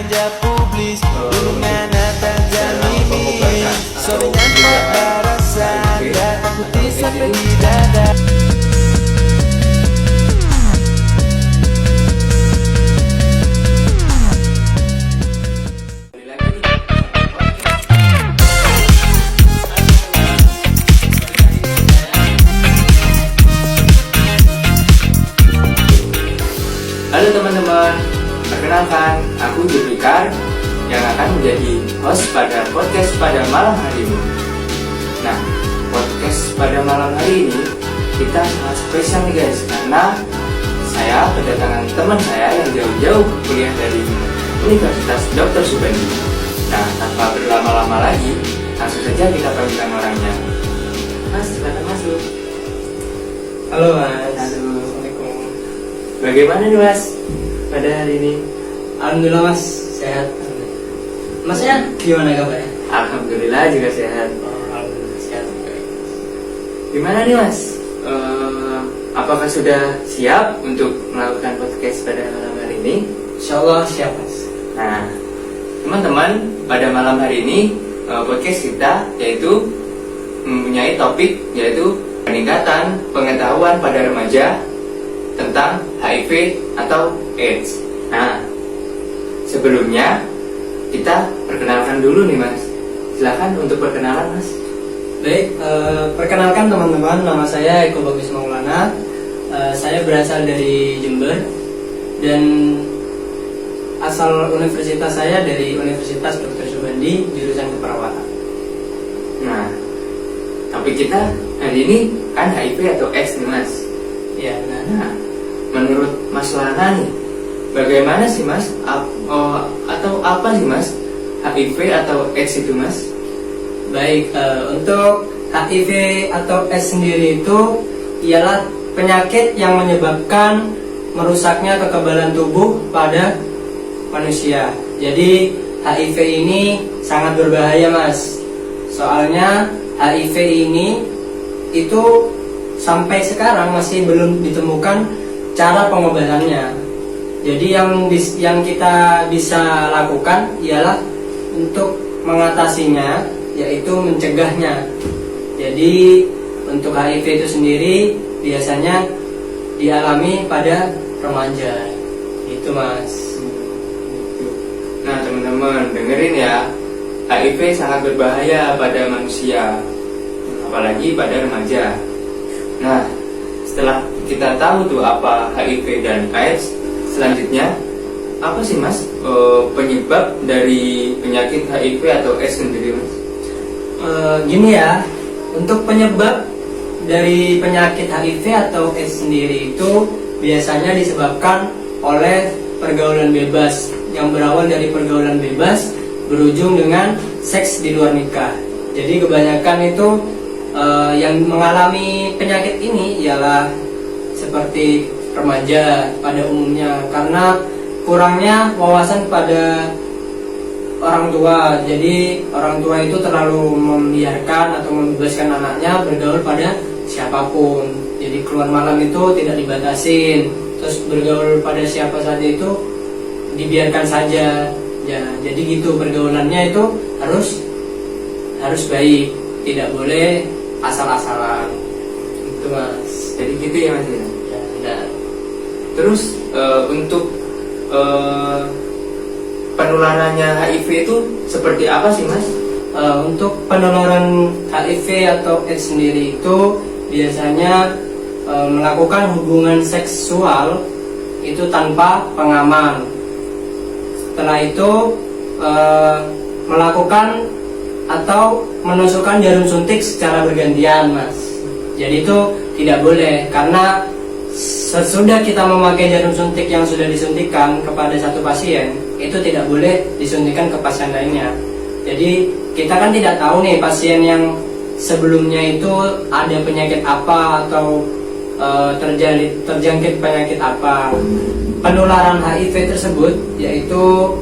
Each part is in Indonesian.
ganja publis dengan atas mimi. Soalnya tak berasa datang putih sampai di dada. Halo teman-teman, perkenalkan aku Zulfikar yang akan menjadi host pada podcast pada malam hari ini. Nah, podcast pada malam hari ini kita sangat spesial nih guys, karena saya kedatangan teman saya yang jauh-jauh kuliah dari Universitas Dr. Subandi. Nah, tanpa berlama-lama lagi, langsung saja kita panggilkan orangnya. Mas, silakan masuk. Halo Mas. Halo. Assalamualaikum. Bagaimana nih Mas pada hari ini? Alhamdulillah Mas, sehat. Masnya gimana kabarnya? Alhamdulillah juga sehat. Alhamdulillah sehat. Gimana nih Mas? Apakah sudah siap untuk melakukan podcast pada malam hari ini? Insyaallah siap Mas. Nah, teman-teman, pada malam hari ini podcast kita yaitu mempunyai topik yaitu peningkatan pengetahuan pada remaja tentang HIV atau AIDS. Nah, sebelumnya kita perkenalkan dulu nih Mas. Silakan untuk perkenalan Mas. Baik, perkenalkan teman-teman, nama saya Eko Bagus Maulana. Saya berasal dari Jember dan asal universitas saya dari Universitas Dr. Subandi, jurusan keperawatan. Nah, topik kita hari ini kan HIV atau AIDS nih Mas. Ya, Nah, menurut Mas Lana nih, bagaimana sih Mas? Atau apa sih Mas HIV atau AIDS itu Mas? baik, untuk HIV atau AIDS sendiri itu ialah penyakit yang menyebabkan merusaknya kekebalan tubuh pada manusia. Jadi HIV ini sangat berbahaya Mas. Soalnya HIV ini itu sampai sekarang masih belum ditemukan cara pengobatannya. Jadi yang kita bisa lakukan ialah untuk mengatasinya, yaitu mencegahnya. Jadi untuk HIV itu sendiri biasanya dialami pada remaja. Itu Mas. Nah teman-teman, dengerin ya, HIV sangat berbahaya pada manusia, apalagi pada remaja. Nah, setelah kita tahu tuh apa HIV dan AIDS, selanjutnya apa sih Mas penyebab dari penyakit HIV atau AIDS sendiri Mas? Gini ya, untuk penyebab dari penyakit HIV atau AIDS sendiri itu biasanya disebabkan oleh pergaulan bebas yang berawal dari pergaulan bebas berujung dengan seks di luar nikah. Jadi kebanyakan itu yang mengalami penyakit ini ialah seperti remaja pada umumnya, karena kurangnya wawasan pada orang tua. Jadi orang tua itu terlalu membiarkan atau membebaskan anaknya bergaul pada siapapun. Jadi keluar malam itu tidak dibatasin, terus bergaul pada siapa saja itu dibiarkan saja. Ya, jadi gitu pergaulannya itu harus baik, tidak boleh asal-asalan. Itu Mas. Jadi gitu ya Mas ya? Ya, benar. Terus untuk penularannya HIV itu seperti apa sih Mas? Untuk penularan HIV atau AIDS sendiri itu biasanya melakukan hubungan seksual itu tanpa pengaman. Setelah itu melakukan atau menusukkan jarum suntik secara bergantian Mas. Jadi itu tidak boleh, karena sesudah kita memakai jarum suntik yang sudah disuntikan kepada satu pasien, itu tidak boleh disuntikan ke pasien lainnya. Jadi kita kan tidak tahu nih pasien yang sebelumnya itu ada penyakit apa atau terjangkit penyakit apa. Penularan HIV tersebut yaitu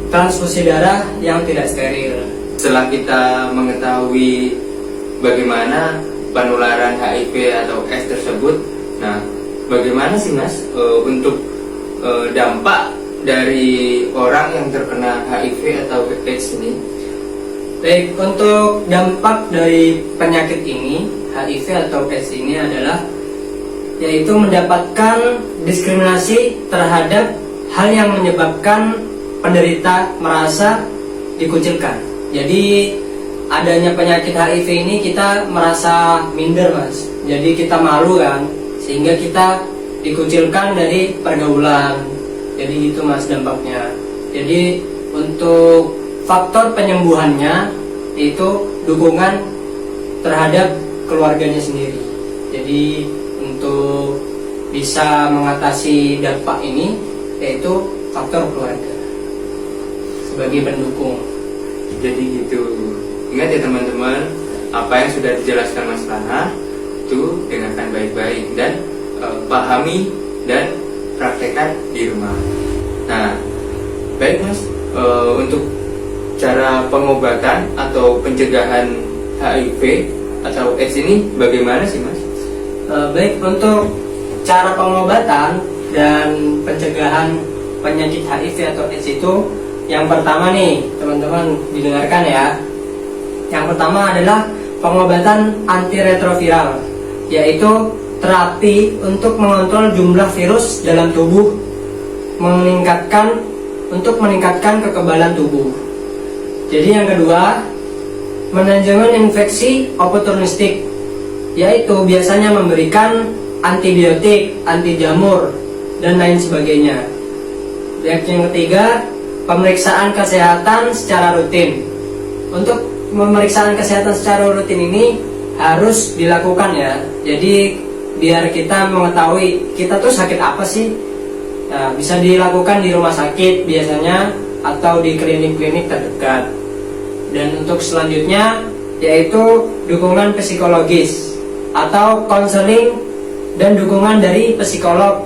transfusi darah yang tidak steril. Setelah kita mengetahui bagaimana penularan HIV atau AIDS tersebut, nah bagaimana sih Mas untuk dampak dari orang yang terkena HIV atau AIDS ini? Baik, untuk dampak dari penyakit ini, HIV atau AIDS ini adalah yaitu mendapatkan diskriminasi terhadap hal yang menyebabkan penderita merasa dikucilkan. Jadi adanya penyakit HIV ini kita merasa minder, Mas. Jadi kita malu kan, sehingga kita dikucilkan dari pergaulan. Jadi gitu, Mas, dampaknya. Jadi untuk faktor penyembuhannya itu dukungan terhadap keluarganya sendiri. Jadi untuk bisa mengatasi dampak ini yaitu faktor keluarga sebagai pendukung. Jadi gitu. Ingat ya teman-teman, apa yang sudah dijelaskan Mas Lana itu dengarkan baik-baik dan pahami dan praktekkan di rumah. Nah, baik Mas, untuk cara pengobatan atau pencegahan HIV atau AIDS ini bagaimana sih, Mas? Baik, untuk cara pengobatan dan pencegahan penyakit HIV atau AIDS itu, yang pertama nih teman-teman didengarkan ya. Yang pertama adalah pengobatan antiretroviral, yaitu terapi untuk mengontrol jumlah virus dalam tubuh, meningkatkan kekebalan tubuh. Jadi yang kedua, manajemen infeksi oportunistik, yaitu biasanya memberikan antibiotik, anti jamur, dan lain sebagainya. Yang ketiga, pemeriksaan kesehatan secara rutin. Untuk pemeriksaan kesehatan secara rutin ini harus dilakukan ya. Jadi biar kita mengetahui kita tuh sakit apa sih. Nah, bisa dilakukan di rumah sakit biasanya atau di klinik-klinik terdekat. Dan untuk selanjutnya yaitu dukungan psikologis atau konseling dan dukungan dari psikolog,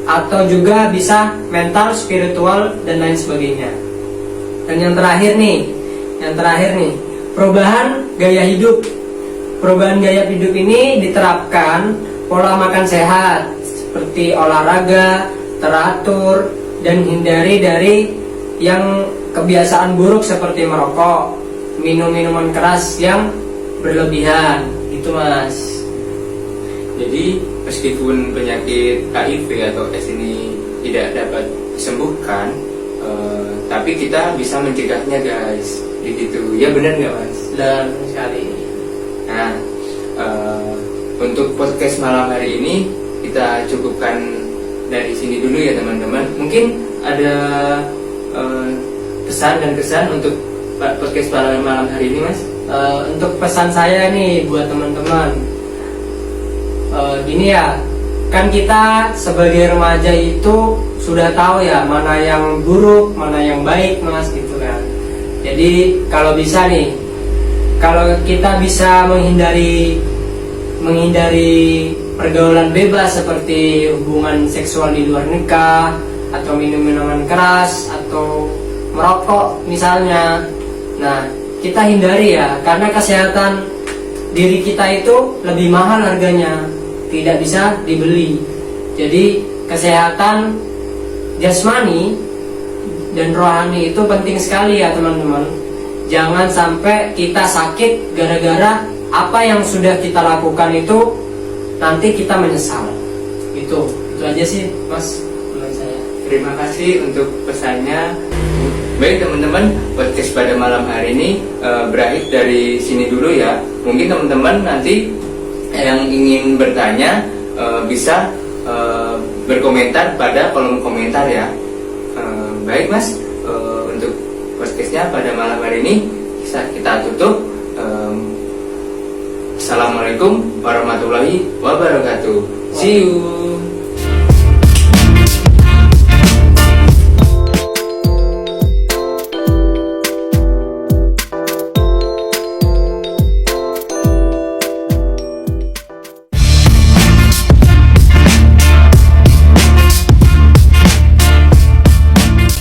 atau juga bisa mental, spiritual, dan lain sebagainya. Dan yang terakhir nih, perubahan gaya hidup. Perubahan gaya hidup ini diterapkan pola makan sehat seperti olahraga teratur dan hindari dari yang kebiasaan buruk seperti merokok, minum minuman keras yang berlebihan, gitu Mas. Jadi meskipun penyakit HIV atau AIDS ini tidak dapat disembuhkan, tapi kita bisa mencegahnya guys, begitu ya, benar nggak Mas? Dan sekali. Nah, untuk podcast malam hari ini kita cukupkan dari sini dulu ya teman-teman. Mungkin ada pesan dan kesan untuk podcast malam hari ini Mas? Untuk pesan saya nih buat teman-teman, gini ya, kan kita sebagai remaja itu sudah tahu ya mana yang buruk, mana yang baik Mas, gitu kan. Jadi kalau bisa nih, kalau kita bisa menghindari pergaulan bebas seperti hubungan seksual di luar nikah, atau minum minuman keras, atau merokok misalnya. Nah, kita hindari ya, karena kesehatan diri kita itu lebih mahal harganya, tidak bisa dibeli. Jadi kesehatan jasmani dan rohani itu penting sekali ya teman-teman. Jangan sampai kita sakit gara-gara apa yang sudah kita lakukan itu nanti kita menyesal. Itu aja sih Mas menurut saya. Terima kasih untuk pesannya. Baik teman-teman, podcast pada malam hari ini berakhir dari sini dulu ya. Mungkin teman-teman nanti yang ingin bertanya bisa berkomentar pada kolom komentar ya. Baik Mas, untuk podcastnya pada malam hari ini bisa kita tutup. Assalamualaikum warahmatullahi wabarakatuh. See you.